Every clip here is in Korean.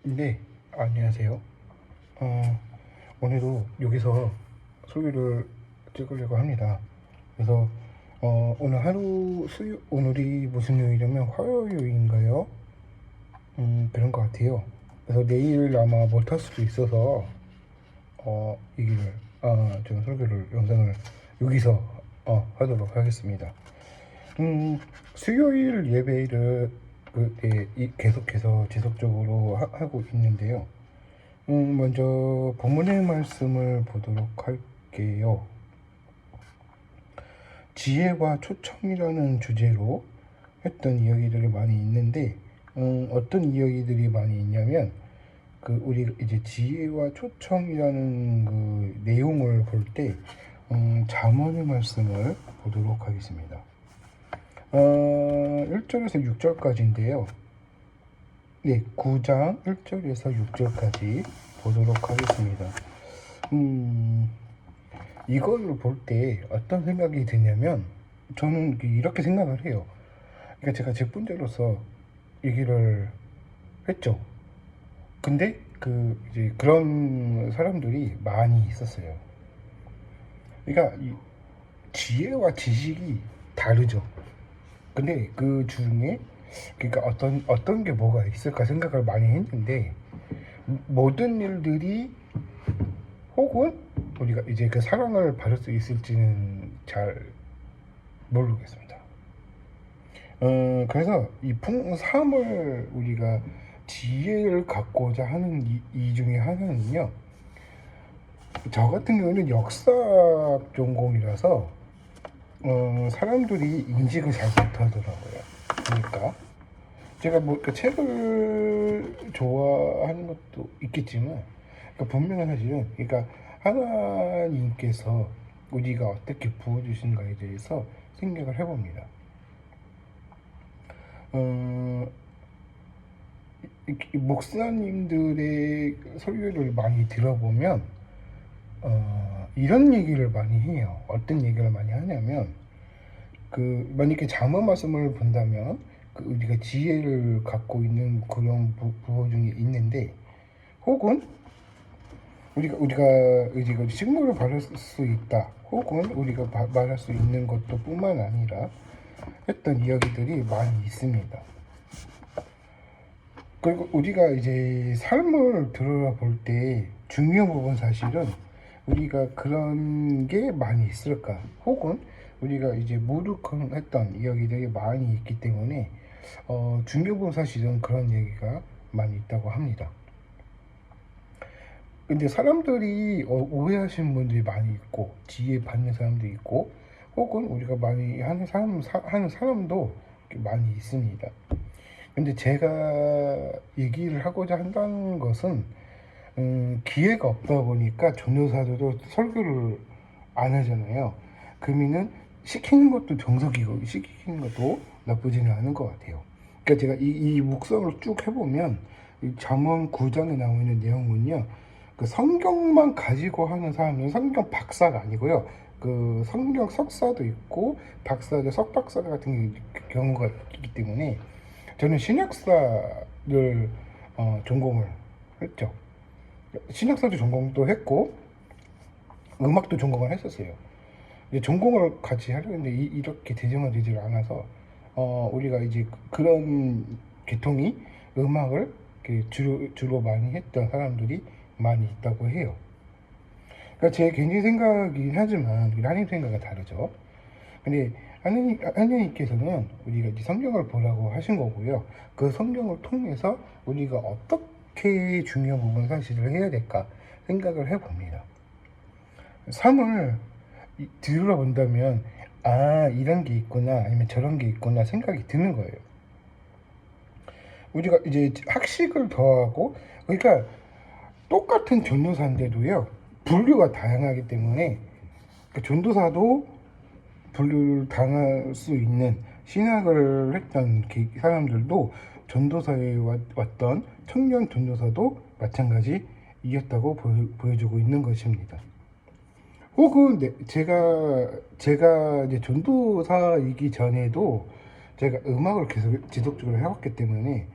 네, 안녕하세요. 어, 오늘도 여기서 소개를 찍으려고 합니다. 그래서 오늘 오늘이 무슨 요일이냐면 화요일인가요? 그런 것 같아요. 그래서 내일 아마 못할 수도 있어서 얘기를 좀 영상을 여기서 하도록 하겠습니다. 수요일 예배를 계속해서 지속적으로 하고 있는데요. 먼저 본문의 말씀을 보도록 할게요. 지혜와 초청이라는 주제로 했던 이야기들이 많이 있는데, 어떤 이야기들이 많이 있냐면, 우리 이제 지혜와 초청이라는 그 내용을 볼 때, 잠언의 말씀을 보도록 하겠습니다. 1절에서 6절까지인데요. 네, 9장 1절에서 6절까지 보도록 하겠습니다. 이걸로 볼 때 어떤 생각이 드냐면, 저는 이렇게 생각을 해요. 그러니까 제가 직분자로서 얘기를 했죠. 근데 이제 그런 사람들이 많이 있었어요. 그러니까 이 지혜와 지식이 다르죠. 근데 그 중에 그러니까 어떤 게 뭐가 있을까 생각을 많이 했는데, 모든 일들이 혹은 우리가 이제 그 사랑을 받을 수 있을지는 잘 모르겠습니다. 그래서 이 삶을 우리가 지혜를 갖고자 하는 이 중에 하나는요, 저 같은 경우는 역사 전공이라서 사람들이 인식을 잘 못하더라고요. 그러니까 제가 그 책을 좋아하는 것도 있겠지만, 분명한 사실은, 하나님께서 우리가 어떻게 부어주신가에 대해서 생각을 해봅니다. 목사님들의 설교를 많이 들어보면 이런 얘기를 많이 해요. 어떤 얘기를 많이 하냐면, 만약에 잠언 말씀을 본다면 우리가 지혜를 갖고 있는 그런 부호 중에 있는데, 혹은 우리가 식물을 바를 수 있다, 혹은 우리가 말할 수 있는 것도 뿐만 아니라 했던 이야기들이 많이 있습니다. 그리고 우리가 이제 삶을 들어볼 때 중요한 부분, 사실은 우리가 그런 게 많이 있을까, 혹은 우리가 이제 무르坑했던 이야기들이 많이 있기 때문에 중요한 부분, 사실은 그런 얘기가 많이 있다고 합니다. 근데 사람들이 오해하시는 분들이 많이 있고, 지혜 받는 사람도 있고, 혹은 우리가 많이 하는 사람도 많이 있습니다. 근데 제가 얘기를 하고자 한다는 것은, 기회가 없다 보니까 전도사들도 설교를 안 하잖아요. 그러면은 시키는 것도 정석이고 시키는 것도 나쁘지는 않은 것 같아요. 그러니까 제가 이 묵상을 쭉 해보면, 이 잠언 9장에 나오는 내용은요, 그 성경만 가지고 하는 사람은 성경 박사가 아니고요. 그 성경 석사도 있고 박사도 석박사 같은 경우가 있기 때문에, 저는 신약사를 전공을 했죠. 신약사도 전공도 했고 음악도 전공을 했었어요. 이제 전공을 같이 하려는데 이렇게 대중화되지 않아서 우리가 이제 그런 계통이 음악을 주로 많이 했던 사람들이 많이 있다고 해요. 그러니까 제 개인적인 생각이긴 하지만 하나님 생각은 다르죠. 근데 하나님께서는 우리가 이제 성경을 보라고 하신 거고요. 그 성경을 통해서 우리가 어떻게 중요한 부분 사실을 해야 될까 생각을 해봅니다. 삶을 들여다본다면, 이런 게 있구나, 아니면 저런 게 있구나 생각이 드는 거예요. 우리가 이제 학식을 더하고, 그러니까 똑같은 전도사인데도요, 분류가 다양하기 때문에 전도사도 분류를 당할 수 있는, 신학을 했던 사람들도 전도사에 왔던 청년 전도사도 마찬가지이었다고 보여주고 있는 것입니다. 혹은 제가 이제 전도사이기 전에도 제가 음악을 계속 지속적으로 해왔기 때문에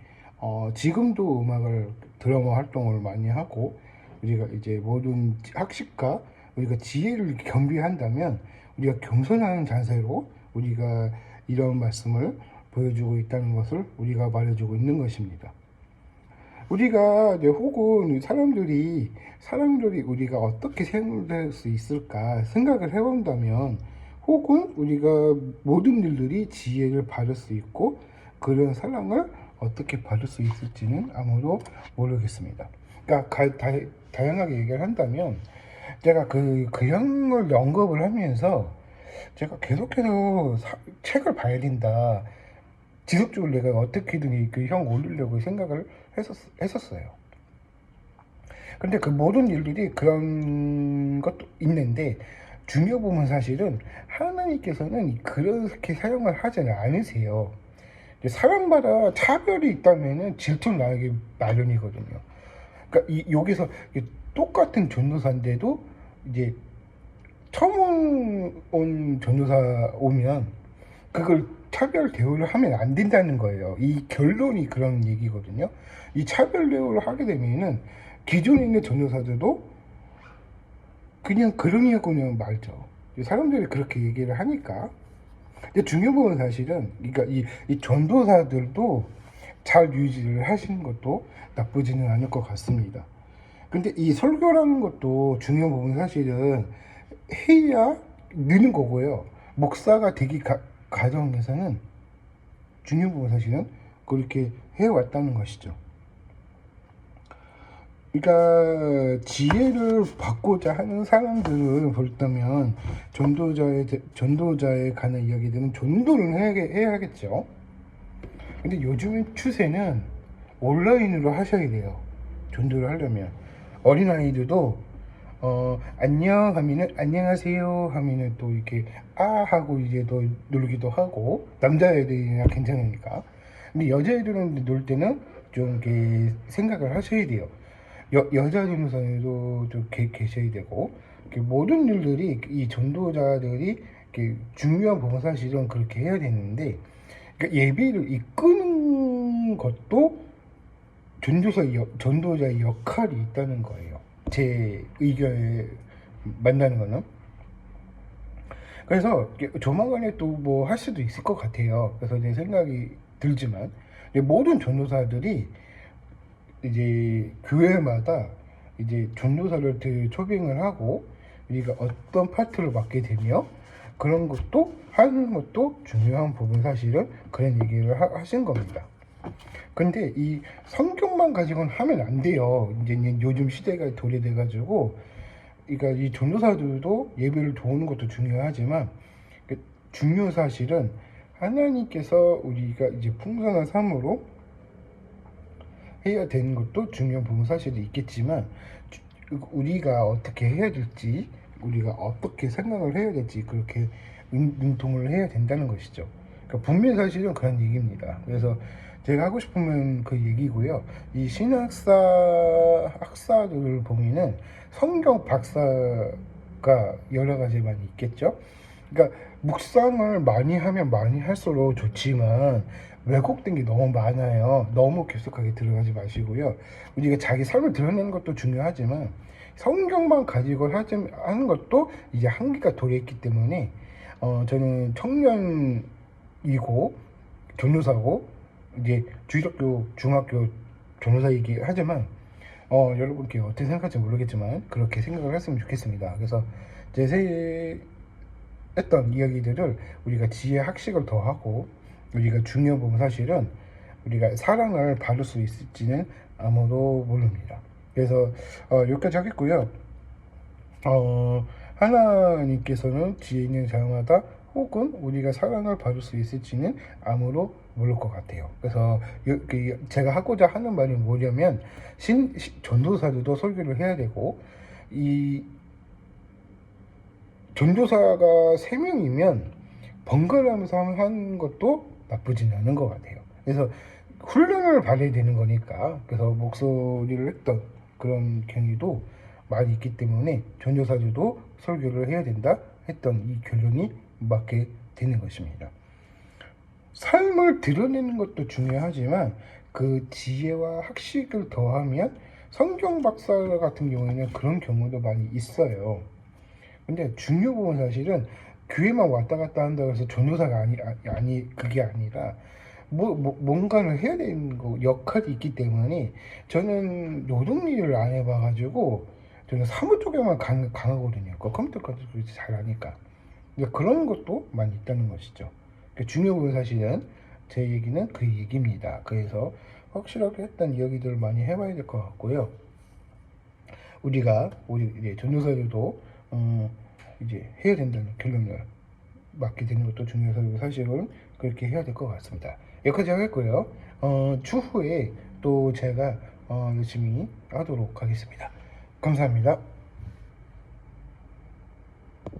지금도 음악을 드러머 활동을 많이 하고 우리가 이제 모든 학식과 우리가 지혜를 겸비한다면 우리가 겸손한 자세로 우리가 이런 말씀을 보여주고 있다는 것을 우리가 말해주고 있는 것입니다. 우리가 이제 혹은 사람들이 우리가 어떻게 생각할 수 있을까 생각을 해본다면 혹은 우리가 모든 일들이 지혜를 받을 수 있고 그런 사랑을 어떻게 받을 수 있을지는 아무도 모르겠습니다. 그러니까 다양하게 얘기를 한다면 제가 그 형을 언급을 하면서 제가 계속해서 책을 봐야 된다. 지속적으로 내가 어떻게든 그 형 올리려고 생각을 했었어요. 근데 그 모든 일들이 그런 것도 있는데 중요 부분 사실은 하나님께서는 그렇게 사용을 하지는 않으세요. 사람마다 차별이 있다면은 질투는 나에게 마련이거든요. 그러니까 여기서 똑같은 전도사인데도 이제 처음 온 전도사 오면 그걸 차별 대우를 하면 안 된다는 거예요. 이 결론이 그런 얘기거든요. 이 차별 대우를 하게 되면은 기존에 있는 전도사들도 그냥 그러냐고 그냥 말죠. 사람들이 그렇게 얘기를 하니까. 근데 중요한 부분은 사실은 그러니까 이 전도사들도 잘 유지를 하시는 것도 나쁘지는 않을 것 같습니다. 근데 이 설교라는 것도 중요한 부분 사실은 해야 느는 거고요. 목사가 되기 과정에서는 중요한 부분 사실은 그렇게 해왔다는 것이죠. 그러니까 지혜를 받고자 하는 사람들을 볼 때면 전도자에 관한 이야기들은 전도를 해야겠죠. 근데 요즘 추세는 온라인으로 하셔야 돼요. 전도를 하려면 어린아이들도 안녕 하면은 안녕하세요 하면은 또 이렇게 아 하고 이제 또 놀기도 하고 남자애들이나 괜찮으니까. 근데 여자애들은 놀 때는 좀 이렇게 생각을 하셔야 돼요. 여자 전도사에도 좀 계셔야 되고 모든 일들이 이 전도자들이 중요한 부분 사실은 그렇게 해야 되는데 그러니까 예배를 이끄는 것도 전도자의 역할이 있다는 거예요. 제 의견에 만나는 거는. 그래서 조만간에 또 뭐 할 수도 있을 것 같아요. 그래서 내 생각이 들지만 모든 전도사들이 이제 교회마다 이제 전도사를 초빙을 하고 우리가 어떤 파트를 맡게 되며 그런 것도 하는 것도 중요한 부분 사실은 그런 얘기를 하신 겁니다. 근데 이 성경만 가지고는 하면 안 돼요. 이제 요즘 시대가 도래돼 가지고 그러니까 이 전도사들도 예배를 도우는 것도 중요하지만 중요 사실은 하나님께서 우리가 이제 풍성한 삶으로 해야 되는 것도 중요한 부분 사실이 있겠지만 우리가 어떻게 해야 될지 우리가 어떻게 생각을 해야 될지 그렇게 능통을 해야 된다는 것이죠. 그러니까 분명 사실은 그런 얘기입니다. 그래서 제가 하고 싶으면 그 얘기고요. 이 신학사 학사들을 보면은 성경 박사가 여러 가지 많이 있겠죠. 그러니까 묵상을 많이 하면 많이 할수록 좋지만 왜곡된 게 너무 많아요. 너무 깊숙하게 들어가지 마시고요. 우리가 자기 삶을 드러내는 것도 중요하지만 성경만 가지고 하는 것도 이제 한계가 도래했기 때문에 저는 청년이고 전도사고 이제 주일학교 중학교 전도사이기 하지만 여러분께 어떻게 생각할지 모르겠지만 그렇게 생각을 했으면 좋겠습니다. 그래서 했던 이야기들을 우리가 지혜 학식을 더하고 우리가 중요한 부분 사실은 우리가 사랑을 받을 수 있을지는 아무도 모릅니다. 그래서 여기까지 하겠고요. 하나님께서는 지혜 있는 자마다 혹은 우리가 사랑을 받을 수 있을지는 아무도 모를 것 같아요. 그래서 제가 하고자 하는 말이 뭐냐면 전도사들도 설교를 해야 되고 이 전도사가 3명이면 번갈아가면서 하는 것도 나쁘진 않은 것 같아요. 그래서 훈련을 받아야 되는 거니까 그래서 목소리를 했던 그런 경위도 많이 있기 때문에 전도사들도 설교를 해야 된다 했던 이 결론이 맞게 되는 것입니다. 삶을 드러내는 것도 중요하지만 그 지혜와 학식을 더하면 성경 박사 같은 경우에는 그런 경우도 많이 있어요. 근데 중요 부분 사실은 교회만 왔다 갔다 한다고 해서 전도사가 아니 그게 아니라 뭔가를 해야 되는 거 역할이 있기 때문에 저는 노동 일을 안 해봐가지고 저는 사무 쪽에만 강하거든요. 그 컴퓨터 같은 거 잘 아니까. 그러니까 그런 것도 많이 있다는 것이죠. 그러니까 중요 부분 사실은 제 얘기는 그 얘기입니다. 그래서 확실하게 했던 이야기들을 많이 해봐야 될 것 같고요. 우리 이제 전도사들도 이제 해야 된다는 결론을 맞게 되는 것도 중요해서 사실은 그렇게 해야 될 것 같습니다. 여기까지 하겠고요. 추후에 또 제가 열심히 하도록 하겠습니다. 감사합니다.